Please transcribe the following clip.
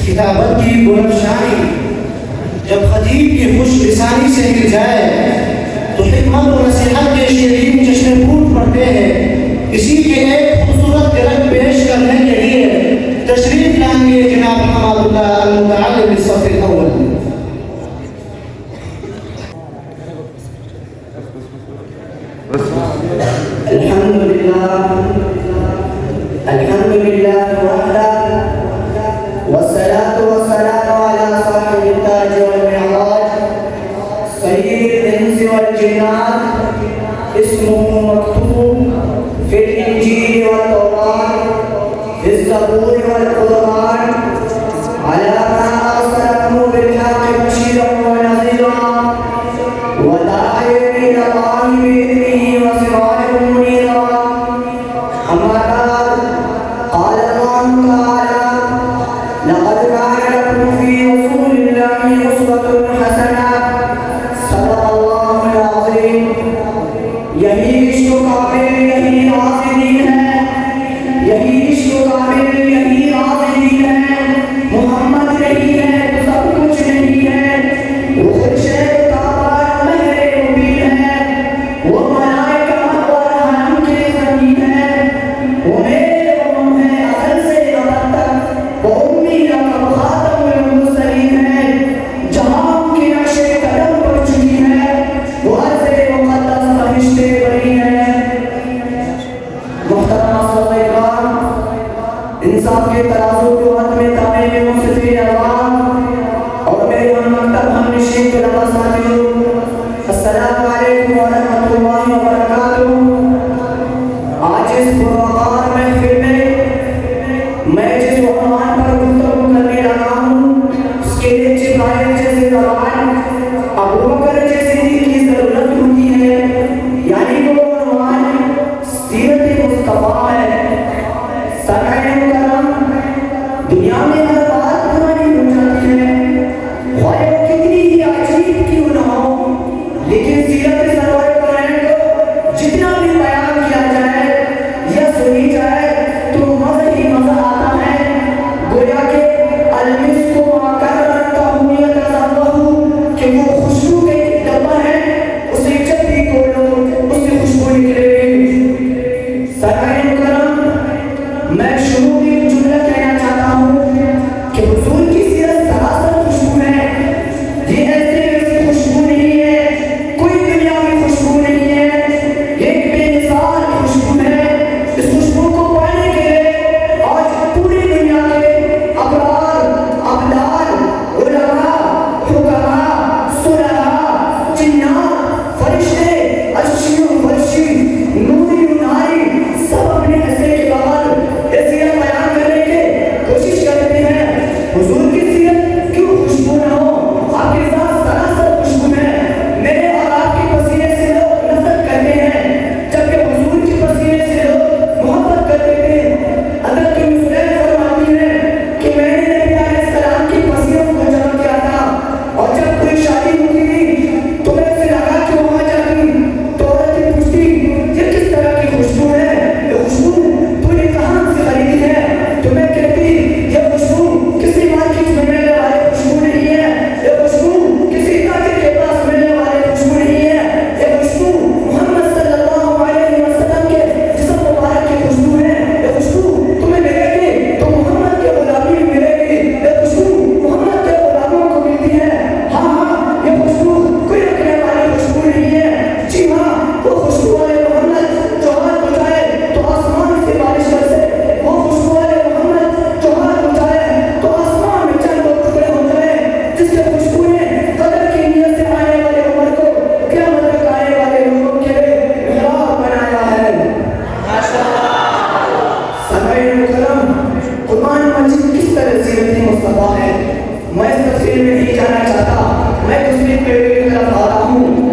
کتابت کی بلند شانی جب خطیب کی خوش لسانی سے مل جائے تو حکمت و نصیحت کے شیرین جشن پھوٹ پڑتے ہیں. اسی کے ایک خوبصورت جھلک پیش کرنے کے لیے تشریف لائیں جناب حماد اللہ المتعلم بالصف الاول. الحمد لله وحده والصلاة والسلام على صاحب التاج والمعراج سيد الإنس والجنات اسمه مكتوب في الإنجيل والتوراة في الزبور والقرآن على ما أرسله بالحق بشيرا ونذيرا وداعيا إلى الله بإذنه وسراجا منيرا. أما بعد قال الله تعالى لقد كان لكم في رسول الله أسوة حسنة صدق الله العظيم. یہی عشق و کامل یہی آخری ہے، یہی عشق و کامل یہی آخری ہے. محمد نہیں ہے تو سب کچھ نہیں ہے. وہ خود شہر کعبہ مہر مبین ہے، وہ ملائکہ اور حرم کے زمین ہے. وہ میرے امم ہے ازل سے ابد تک، وہ امی رقم خاتم المرسلین ہے. جہاں کی نقش قدم پر چکی ہے وہ عرض مقدس فرشتے بنی ہے. محترم صلی اللہ انصاف کے ترازو کو ہاتھ میں تانے میں منصفین عوام اور میرے ہم مکتب ہم نشین کے لبا ساتھیوں، السلام علیکم ورحمۃ اللہ وبرکاتہ. آج اس پروگرام محفل میں جس عنوان پر گفتگو کرنے لگا ہوں اس کے لیے جبرائیل جیسے زبان ابو بکر جیسی دل کی ضرورت ہوتی ہے. یعنی وہ عنوان سیرت مصطفیٰ ہے. سامعین کرام، دنیا میں ہر بات پرانی ہو جاتی ہے، خواہ وہ کتنی ہی عجیب کیوں نہ ہو، لیکن سیرت سرور قرآن کو جتنا بھی بیان کیا جائے یا سنی جائے تو مزہ ہی مزہ آتا ہے. گویا کہ المسک ما کررت تحمیت ذرہ کہ وہ خوشبو کے ایک ڈبہ ہے، اسے جب بھی کھولو اس سے خوشبو نکلے گی. سامعین کرام، میں شروع میں ایک جملہ کہنا چاہتا ہوں کہ حضور کی سیرت سراسر خوشبو ہے. یہ ایسے خوشبو نہیں ہے، کوئی دنیاوی خوشبو نہیں ہے، یہ ایک بے مثال خوشبو ہے. اس خوشبو کو پانے کے لیے آج پوری دنیا کے ابرار، ابدال، علماء، حکماء، صلحاء، جنات، فرشتے، عرشی و فرشی، نوری و ناری سب اپنے حصے کے بغل یہ سیرت بیان کرنے کی کوشش کرتے ہیں. حضور کی سیرت کیوں خوشبو نہ ہو؟ آپ کے ساتھ سراسر خوشبو ہے. میرے اور آپ کے پسینے سے لوگ نفرت کرتے ہیں جبکہ حضور کے پسینے سے لوگ محبت کرتے تھے. حضرت مسلم فرماتی ہے کہ میں نے نبی علیہ السلام کی پسینوں کو جمع کیا تھا اور جب کوئی شادی ہوتی تھی تو میں اسے لگا کہ وہاں جاتی تو عورتیں پوچھتی یہ کس طرح کی خوشبو ہے، یہ خوشبو تو نے کہاں سے خریدی ہے؟ تو میں کہتی یہ خوشبو کسی مارکیٹ میں ملنے والے خوشبو نہیں ہے، یہ خوشبو کسی تاجر کے پاس ملنے والے خوشبو نہیں ہے، یہ خوشبو محمد صلی اللہ علیہ وسلم کے جسم مبارک کی خوشبو ہے. یہ خوشبو تمہیں ملے گی تو محمد کے غلامی میں ملے گی. یہ خوشبو محمد کے غلاموں کو ملتی ہے. ہاں ہاں، یہ خوشبو کوئی رکھنے والی خوشبو نہیں ہے. جی ہاں، وہ خوشبو والے محمد جو ہاتھ اٹھائے تو آسمان سے بارش برسے. وہ خوشبو والے محمد جو ہاتھ اٹھائے تو آسمان میں چند دو ٹکڑے ہو جائے. جس کے خوشبو نے قدر کی نیت سے آنے والے عمر کو قیامت تک آنے والے لوگوں کے محراب بنایا ہے. سامعین کرام، قرآن مجید کس طرح سیرت مصطفیٰ ہے میں اس تفصیل میں نہیں جانا چاہتا. میں تصویر پہ طرف آ رہا ہوں.